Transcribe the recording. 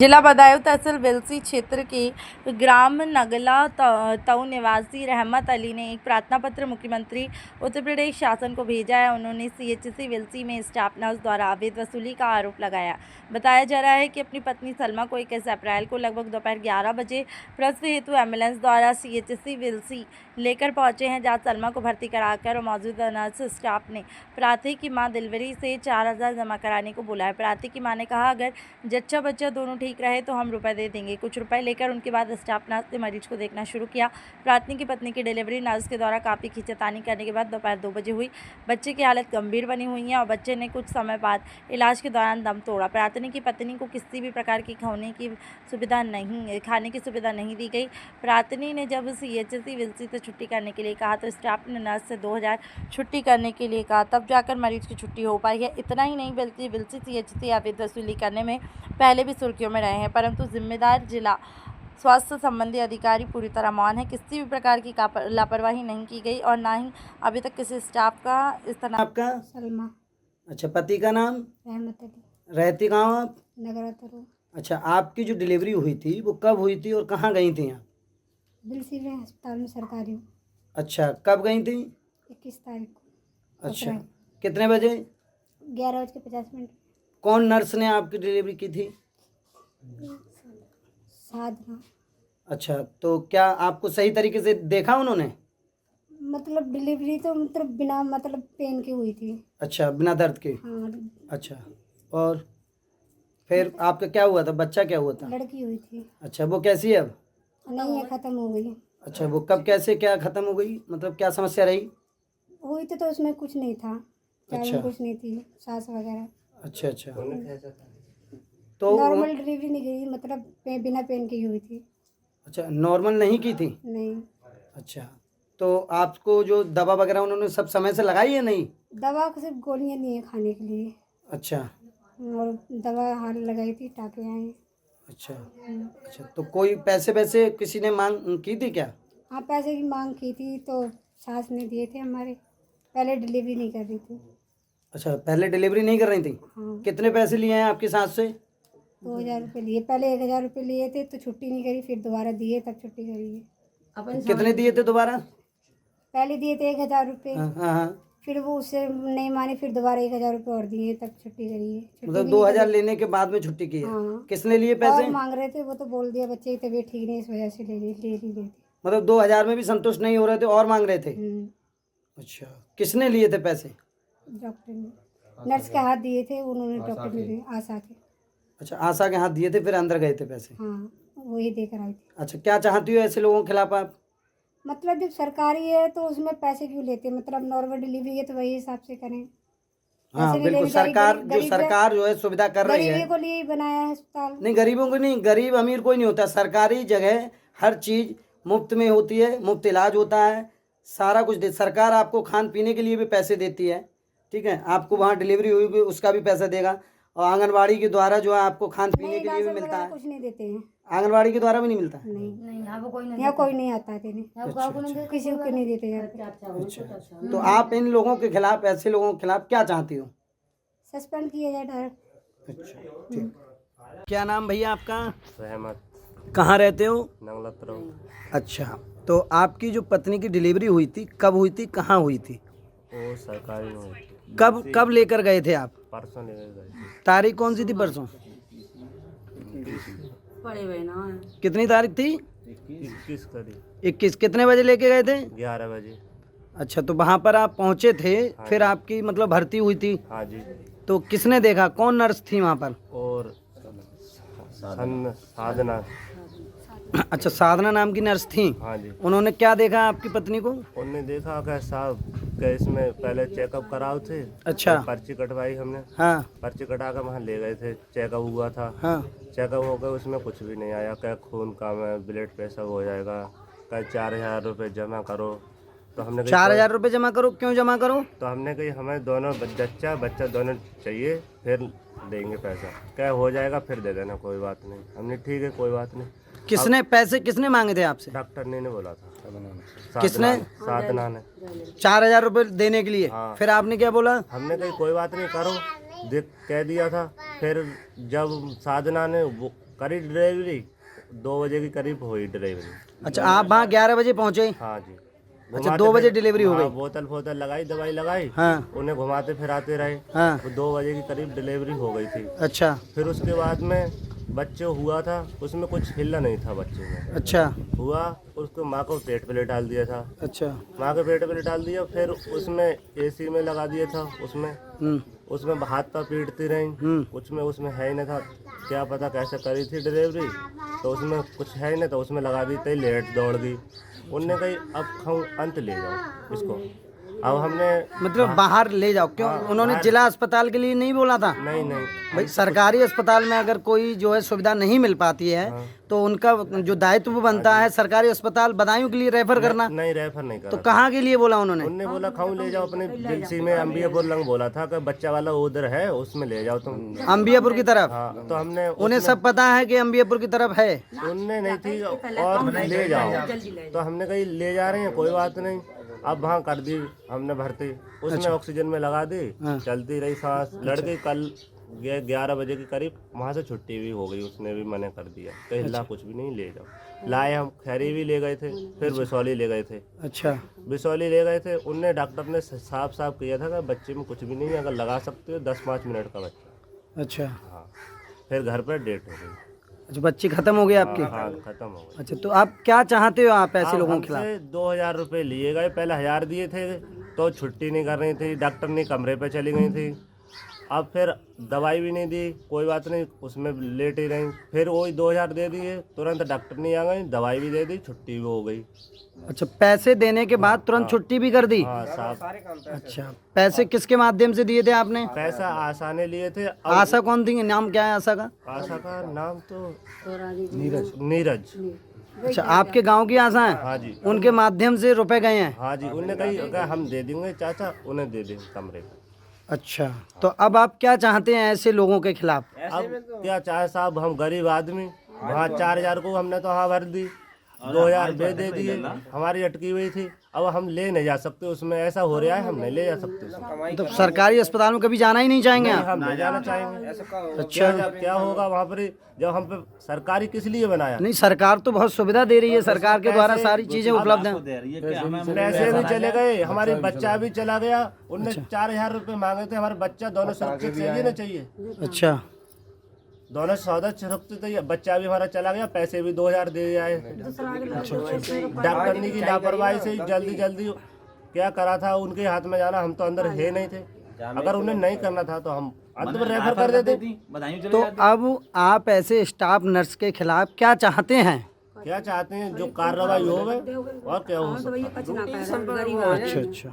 जिला बदायूं तहसील विलसी क्षेत्र के ग्राम नगला तऊ निवासी रहमत अली ने एक प्रार्थना पत्र मुख्यमंत्री उत्तर प्रदेश शासन को भेजा है। उन्होंने सीएचसी विलसी में स्टाफ नर्स द्वारा अवैध वसूली का आरोप लगाया। बताया जा रहा है कि अपनी पत्नी सलमा को 21 अप्रैल को लगभग दोपहर 11 बजे प्रसव हेतु एम्बुलेंस द्वारा सीएचसी विलसी लेकर पहुंचे हैं, जहां सलमा को भर्ती कराकर और मौजूदा नर्स स्टाफ ने प्रार्थी की मां डिलीवरी से 4000 जमा कराने को बोला है। प्रार्थी की मां ने कहा, अगर जच्चा बच्चा दोनों ठीक रहे तो हम रुपए दे देंगे। कुछ रुपए लेकर उनके बाद स्टाफ नर्स ने मरीज को देखना शुरू किया। प्रार्थी की पत्नी की डिलीवरी नर्स के द्वारा काफ़ी खींचतानी करने के बाद दोपहर 2 बजे हुई। बच्चे की हालत गंभीर बनी हुई है और बच्चे ने कुछ समय बाद इलाज के दौरान दम तोड़ा। प्रार्थी की पत्नी को किसी भी प्रकार की खाने की सुविधा नहीं दी गई। प्रार्थी ने जब सीएचसी विलसी से छुट्टी करने के लिए कहा तो स्टाफ ने नर्स से 2000 छुट्टी करने के लिए कहा, तब जाकर मरीज की छुट्टी हो पाई है। इतना ही नहीं बल्कि विलसी सीएचसी अवैध वसूली करने में पहले भी सुर्खियों में रहे हैं, परंतु जिम्मेदार जिला स्वास्थ्य संबंधी अधिकारी पूरी तरह मौन है। किसी भी प्रकार की लापरवाही नहीं की गई और ना ही अभी तक किसी स्टाफ का इस तरह। आपका सलमा। अच्छा, पति का नाम? रहमत अली। रहती कहाँ आप? नगरा तरू। अच्छा, आपकी जो डिलीवरी हुई थी वो कब हुई थी और कहाँ गई थी आप? विलसी में अस्पताल में सरकारी। अच्छा, कब गई थी? 21 तारीख को। अच्छा, कितने बजे? 11:50। कौन नर्स ने आपकी डिलीवरी की थी? साधना। अच्छा, तो क्या आपको सही तरीके से देखा उन्होंने? मतलब डिलीवरी तो मतलब बिना मतलब पेन की हुई थी। अच्छा, बिना दर्द के? हाँ। अच्छा, और फिर आपका क्या हुआ था? बच्चा क्या हुआ था? लड़की हुई थी। अच्छा, वो कैसी है अब? नहीं है, ख़त्म हो गई। अच्छा, वो कब कैसे क्या ख़त्म हो गई? मतलब क्या समस्या रही? हुई तो उसमें कुछ नहीं था। अच्छा। कुछ नहीं थी, सांस वगैरह। अच्छा अच्छा, तो नॉर्मल डिलीवरी नहीं गई, मतलब बिना पेन की हुई थी। अच्छा, नॉर्मल नहीं की थी? नहीं। अच्छा, तो आपको जो दवा वगैरह उन्होंने सब समय से लगाई है? नहीं, दवा को सिर्फ गोलियाँ नहीं है खाने के लिए। अच्छा और दवा हाथ लगाई थी, टाके आए। अच्छा अच्छा, तो कोई पैसे वैसे किसी ने मांग की थी क्या? हाँ, पैसे की मांग की थी तो सास ने दिए थे हमारे। पहले डिलीवरी नहीं कर रही थी। अच्छा, पहले डिलीवरी नहीं कर रही थी? हाँ। कितने पैसे लिए हैं आपकी सास से? 2000 रुपये लिए। पहले 1000 रुपये लिए थे तो छुट्टी नहीं करी, फिर दोबारा दिए तब छुट्टी करी है। कितने दिए थे दोबारा? पहले दिए थे 1000 रुपये। हाँ हाँ हाँ। फिर वो उससे नहीं माने, फिर दोबारा 1000 रुपये और दिए तब छुट्टी करी है। मतलब 2000 लेने के बाद में छुट्टी की है? हाँ। किसने लिए और पैसे? मांग रहे थे, वो तो बोल दिया बच्चे की तबीयत ठीक नहीं, इस वजह से ले नहीं थे। मतलब 2000 में भी संतुष्ट नहीं हो रहे थे और मांग रहे थे? अच्छा, किसने लिए थे पैसे? डॉक्टर ने नर्स के हाथ दिए थे, उन्होंने डॉक्टर ने दिए, आशा के। अच्छा, आशा के हाथ दिए थे, फिर अंदर गए थे पैसे? हाँ, वही देकर आई थी। अच्छा, क्या चाहती हो ऐसे लोगों के खिलाफ आप? मतलब जब सरकारी है तो उसमें पैसे क्यों लेते हैं? मतलब नॉर्मल डिलीवरी है तो वही हिसाब से करें। हाँ ऐसे नहीं बिल्कुल, लेनी चाहिए। सरकार जो है सुविधा कर रही है। गरीबी को लिए ही बनाया है अस्पताल। नहीं, गरीबों को नहीं, गरीब अमीर कोई नहीं होता। सरकारी जगह हर चीज़ मुफ्त में होती है, मुफ्त इलाज होता है, सारा कुछ दे। सरकार आपको खान पीने के लिए भी पैसे देती है, ठीक है? आपको वहाँ डिलीवरी हुई उसका भी पैसा देगा, और आंगनबाड़ी के द्वारा जो है आपको खान पीने के लिए भी मिलता है। कुछ नहीं देते हैं। आंगनबाड़ी के द्वारा भी नहीं मिलता है? नहीं, यहाँ कोई नहीं आता है देने। किसी को नहीं देते हैं। अच्छा, तो आप इन लोगों के खिलाफ, ऐसे लोगों के खिलाफ क्या चाहती हो? सस्पेंड किया जाए डायरेक्ट। अच्छा, ठीक। क्या नाम भैया आपका? रहमत। कहाँ रहते हो? नगला तरू। अच्छा, तो आपकी जो पत्नी की डिलीवरी हुई थी कब हुई थी, कहाँ हुई थी? वो सरकारी में हुई थी। कब लेकर गए थे आप? परसों ले गए थे। तारीख कौन सी थी परसों? कितनी तारीख थी? 21 करी। 21। कितने बजे लेके गए थे? 11 बजे। अच्छा, तो वहाँ पर आप पहुँचे थे, फिर आपकी मतलब भर्ती हुई थी? हाँ जी। तो किसने देखा, कौन नर्स थी वहाँ पर? और साधना। अच्छा, साधना नाम की नर्स थी। हाँ जी। उन्होंने क्या देखा आपकी पत्नी को? उनने देखा कि साहब कि इसमें पहले चेकअप कराओ थे। अच्छा। तो पर्ची कटवाई हमने। हाँ पर्ची कटा कर वहाँ ले गए थे, चेकअप हुआ था। हाँ। चेकअप हो गया, उसमें कुछ भी नहीं आया। क्या खून कम है, ब्लड प्रेशर हो जाएगा, क्या 4000 रुपये जमा करो। तो हमने 4000 रुपये जमा करो? क्यों जमा करो? तो हमने कही हमें दोनों बच्चा दोनों चाहिए, फिर देंगे पैसा। क्या हो जाएगा फिर दे देना, कोई बात नहीं। हमने ठीक है, कोई बात नहीं। किसने मांगे थे आपसे? डॉक्टर ने बोला था। किसने? साधना ने। 4000 रुपये देने के लिए? हाँ। फिर आपने क्या बोला? हमने कही कोई बात नहीं, करो, देख कह दिया था। फिर जब साधना ने करी डिलीवरी 2 बजे की करीब हुई डिलीवरी। अच्छा, आप वहाँ 11 बजे पहुँचे? हाँ जी। अच्छा, घुमाते 2 बजे फिर- डिलीवरी हो हाँ, गई? बोतल लगाई, दवाई लगाई, हाँ उन्हें घुमाते फिराते रहे। हाँ। वो 2 बजे की करीब डिलीवरी हो गई थी। अच्छा फिर उसके बाद में बच्चे हुआ था, उसमें कुछ हिला नहीं था बच्चे में। अच्छा हुआ, उसको माँ को पेट पे लेटाल दिया था। अच्छा। माँ के पेट पे लेटाल दिया, फिर उसमें एसी में लगा दिया था। उसमें हाथ पर पीटती रही। उसमें है ही नहीं था, क्या पता कैसे करी थी डिलीवरी, तो उसमें कुछ है ही नहीं, तो उसमें लगा दी थी। लेट दौड़ गई। उनने कही अब खाऊं, अंत ले जाओ इसको। अब हमने मतलब बाहर ले जाओ, क्यों? हाँ, उन्होंने बाहर- जिला अस्पताल के लिए नहीं बोला था? नहीं भाई, सरकारी अस्पताल में अगर कोई जो है सुविधा नहीं मिल पाती है तो उनका जो दायित्व बनता है सरकारी अस्पताल बदायूं के लिए रेफर करना। नहीं, रेफर नहीं करा तो था। कहाँ के लिए बोला उन्होंने? उनने बोला खाऊं ले जाओ अपने बिलसी में, अंबियापुर लंग बोला था कि बच्चा वाला उधर है, उसमें ले जाओ तुम। अंबियापुर की तरफ? हाँ, तो हमने उन्हें सब पता है कि अंबियापुर की तरफ है? उनने नहीं थी और ले जाओ, तो हमने कही ले जा रहे हैं, कोई बात नहीं। अब वहाँ कर दी हमने भर्ती, उसमें ऑक्सीजन में लगा दी, चलती रही सांस। लड़के कल 11 बजे के करीब वहाँ से छुट्टी भी हो गई, उसने भी मना कर दिया कि हिला कुछ भी नहीं, ले जाओ। लाए हम खैरी भी ले गए थे, फिर बिसौली ले गए थे। अच्छा बिसौली ले गए थे, उनने डॉक्टर ने साफ साफ किया था कि बच्चे में कुछ भी नहीं है, अगर लगा सकते हो 10-5 मिनट का बच्चा। अच्छा हाँ, फिर घर पर डेट हो गई। अच्छा, बच्ची खत्म हो गई आपकी? हाँ, खत्म हो गई। अच्छा, तो आप क्या चाहते हो आप ऐसे अब लोगों के खिलाफ? हमसे 2000 रुपये लिए गए, पहले 1000 दिए थे तो छुट्टी नहीं कर रही थी, डॉक्टर ने कमरे पे चली गई थी। अब फिर दवाई भी नहीं दी, कोई बात नहीं, उसमें लेट ही रही। फिर वही 2000 दे दिए, तुरंत डॉक्टर नहीं आ गई, दवाई भी दे दी, छुट्टी भी हो गई। अच्छा, पैसे देने के बाद तुरंत छुट्टी भी कर दी? हाँ साहब। अच्छा, पैसे किसके माध्यम से दिए थे आपने? पैसा आशा ने लिए थे। अब आशा कौन थी? नाम क्या है आशा का? आशा का नाम तो नीरज। अच्छा, आपके गांव की आशा है? हाँ जी। उनके माध्यम से रुपए गए हैं? हाँ जी, उनने कही अगर हम दे देंगे चाचा, उन्हें दे देंगे कमरे पे। अच्छा, तो अब आप क्या चाहते हैं ऐसे लोगों के खिलाफ? अब क्या चाहे साहब, हम गरीब आदमी, वहाँ 4000 को हमने तो हाँ भर दी, 2000 दे दिए, हमारी अटकी हुई थी। अब हम ले नहीं जा सकते उसमें, ऐसा हो रहा है, हम नहीं ले जा सकते उसमें। तो सरकारी अस्पताल में कभी जाना ही नहीं चाहेंगे आप? हम नहीं जाना चाहेंगे। अच्छा, क्या होगा वहाँ पर जब हम पे सरकारी किस लिए बनाया? नहीं, सरकार तो बहुत सुविधा दे रही है, सरकार के द्वारा सारी चीजें उपलब्ध हैं। पैसे भी चले गए, हमारे बच्चा भी चला गया। उनने 4000 रुपये मांगे थे, हमारे बच्चा दोनों सुरक्षित चाहिए ना चाहिए। अच्छा, दोनों सौदा सुरक्षित चाहिए, बच्चा भी हमारा चला गया, पैसे भी 2000 दे आए। डॉक्टर ने की लापरवाही से जल्दी क्या करा था, उनके हाथ में जाना, हम तो अंदर है नहीं थे। अगर उन्हें नहीं करना था तो हम अंत में रेफर कर देते। तो अब आप ऐसे स्टाफ नर्स के खिलाफ क्या चाहते हैं? क्या चाहते हैं, जो कार्रवाई हो और क्या हो सकता है। अच्छा अच्छा।